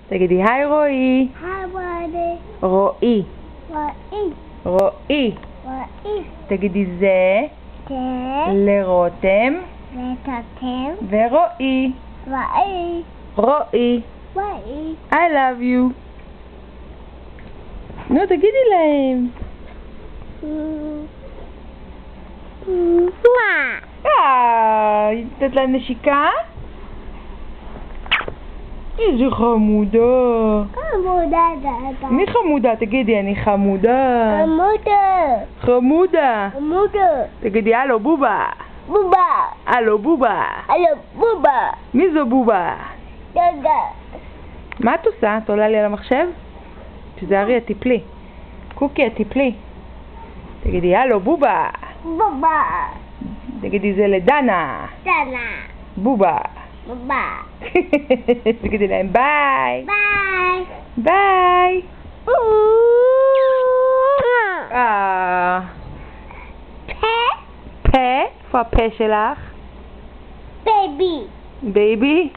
תגידי היי רועי. היי רועי. רועי. רועי. רועי. רועי. תגידי זה לרותם ותתם ורועי. רועי. רועי. רועי. I love you. נו, תגידי להם. נתת להם נשיקה? איזה חמודה. חמודה דאדה. מי חמודה? תגידי, אני חמודה. חמודה. חמודה. חמודה. תגידי, הלו בובה. בובה. הלו בובה. הלו בובה. מי זו בובה? דאדה. מה את עושה? את עולה לי על המחשב? תזהרי, את תיפלי. קוקי, את תיפלי. תגידי, הלו בובה. בובה. תגידי, זה לדנה. דנה. בובה. בובה. תגידי להם ביי. ביי. ביי. פה. פה? איפה הפה שלך? בייבי. בייבי?